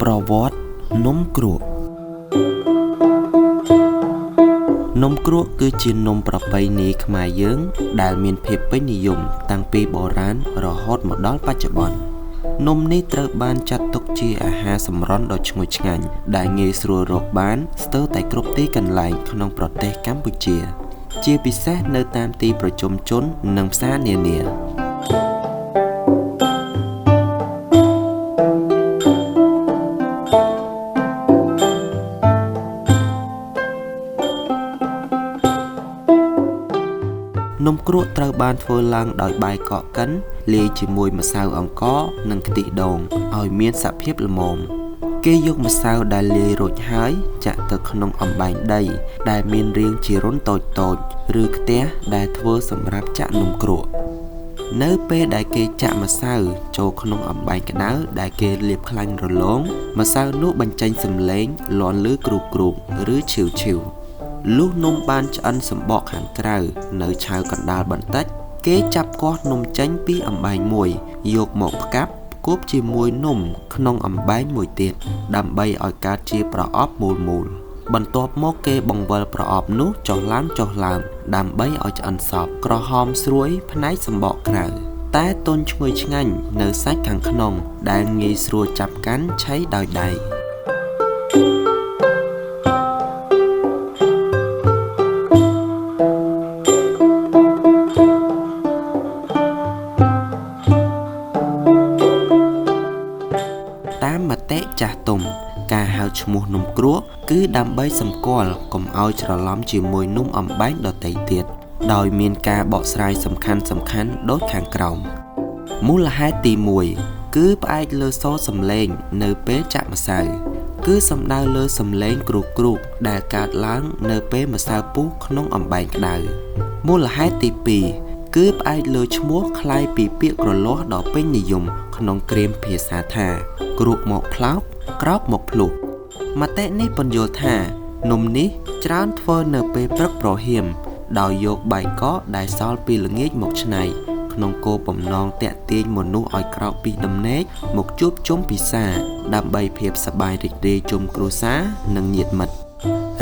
ប្រវត្តិនំគ្រក់នំគ្រក់គឺជានំប្រពៃណីខ្មែរយើងដែលមានភាពពេញនិយមតាំងពីបុរាណរហូតមកដល់បច្ចុប្បន្ននំនេះត្រូវបានចាត់ទុកជាអាហារសម្រន់ដ៏ឈ្ងុយឆ្ងាញ់ដែលងាយស្រួលរកបានស្ទើរតែគ្រប់ទីកន្លែងក្នុងប្រទេសកម្ពុជាជាពិសេសនៅតាមទីប្រជុំជននិងផ្សារនានានំគ្រក់ត្រូវបានធ្វើឡើងដោយបាយកកកិនលាយជាមួយម្សៅអង្ករនិងខ្ទិះដូងឲ្យមានសភាពល្មមគេយកម្សៅដែលលាយរួចហើយចាក់ទៅក្នុងអំបែងដីដែលមានរាងជារន្ធតូចៗឬខ្ទះដែលធ្វើសម្រាប់ចាក់នំគ្រក់នៅពេលដែលគេចាក់ម្សៅចូលក្នុងអំបែងក្តៅដែលគេលាបខ្លាញ់រលោងម្សៅនោះបញ្ចេញសំឡេងលាន់ឮគ្រូគ្រូឬឈីវឈីវលុះនំបានឆ្អិនសម្បកខាងក្រៅនៅឆៅកណ្ដាលបន្តិចគេចាប់គាស់នំចេញពីអំបែងមួយយកមកផ្កាប់គប់ជាមួយនំក្នុងអំបែងមួយទៀតដើម្បីឲ្យកើតជាប្រអប់មូលបន្ទាប់មកគេបង្វិលប្រអប់នោះចុះឡើងដើម្បីឲ្យឆ្អិនសព្វក្រហមស្រួយផ្នែកសម្បកក្រៅតែទន់ឈ្ងុយឆ្ងាញ់នៅសាច់ខាងក្នុងដែលងាយស្រួលចាប់កាន់ឆៃដោយដៃតាមមតិចាស់ទុំការហៅឈ្មោះនំគ្រក់គឺដើម្បីសម្គាល់កុំឲ្យច្រឡំជាមួយនំអំបែងដទៃទៀតដោយមានការបកស្រាយសំខាន់ដូចខាងក្រោមមូលហេតុទី1គឺផ្អែកលើសូរសំឡេងនៅពេលចាក់ម្សៅគឺសំដៅលើសំឡេងគ្រូកដែលកើតឡើងនៅពេលម្សៅពុះក្នុងអំបែងក្តៅមូលហេតុទី2គឺផ្អែកលើឈ្មោះคล้ายពីពាក្យក្រលាស់ដ៏ពេញនិយមក្នុងគ្រាមភាសាថាគ្រក់មកផ្លោកក្រោកមកភ្លុះមតិនេះពន្យល់ថានំនេះច្រើនធ្វើនៅពេលព្រឹកប្រហៀមដោយយកបាយកកដែលសល់ពីល្ងាចមកច្នៃក្នុងគោលបំណងទាក់ទាញមនុស្សឲ្យក្រោកពីដំណេកមកជួបជុំពិសាដើម្បីភាពសប្បាយរីករាយជុំគ្រួសារនិងញាតិមិត្ត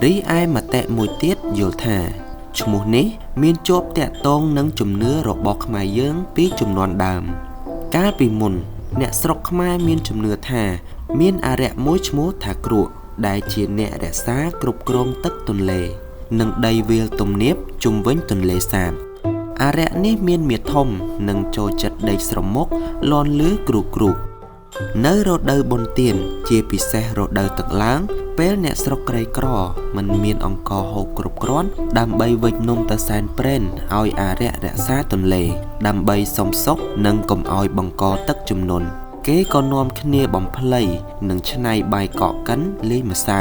រីឯមតិមួយទៀតយល់ថាឈ្មោះនេះមានជាប់ទាក់ទងនឹងជំនឿរបស់ខ្មែរយើងពីជំនាន់ដើមកាលពីមុនអ្នកស្រុកខ្មែរមានជំនឿថាមានអារក្សមួយឈ្មោះថាគ្រក់ដែលជាអ្នករក្សាគ្រប់គ្រងទឹកទន្លេនិងដីវាលទំនាបជុំវិញទន្លេសាបអារក្សនេះមានមាឌធំនិងចូលចិត្តដេកស្រមុកលាន់ឮគ្រូនៅរដូវបុណ្យទានជាពិសេសរដូវទឹកឡើងពេលអ្នកស្រុកក្រីក្រមិនមានអង្ករហូបគ្រប់គ្រាន់ដើម្បីវិចនំទៅសែនព្រេនឲ្យអារក្សរក្សាទន្លេដើម្បីសុំសុខនិងកុំឲ្យបង្កទឹកជំនន់គេក៏នាំគ្នាបំភ្លៃនិងច្នៃបាយកកកិនលាយម្សៅ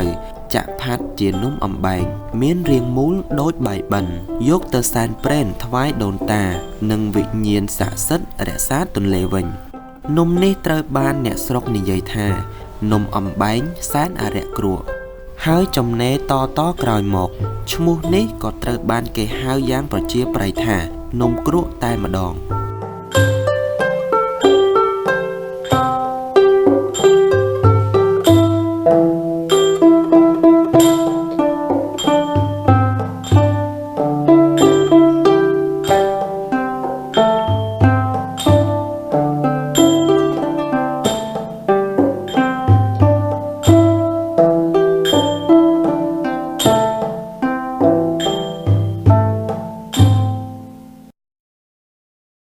ចាក់ផាត់ជានំអំបែងមានរាងមូលដូចបាយបិណ្ឌយកទៅសែនព្រេនថ្វាយដូនតានិងវិញ្ញាណស័ក្តិសិទ្ធិរក្សាទន្លេវិញនំនេះត្រូវបានអ្នកស្រុកនិយាយថានំអំបែងសែនអារក្សគ្រក់ហើយចំណេរតក្រោយមកឈ្មោះនេះក៏ត្រូវបានគេហៅយ៉ាងប្រជាប្រិយថានំគ្រក់តែម្ដង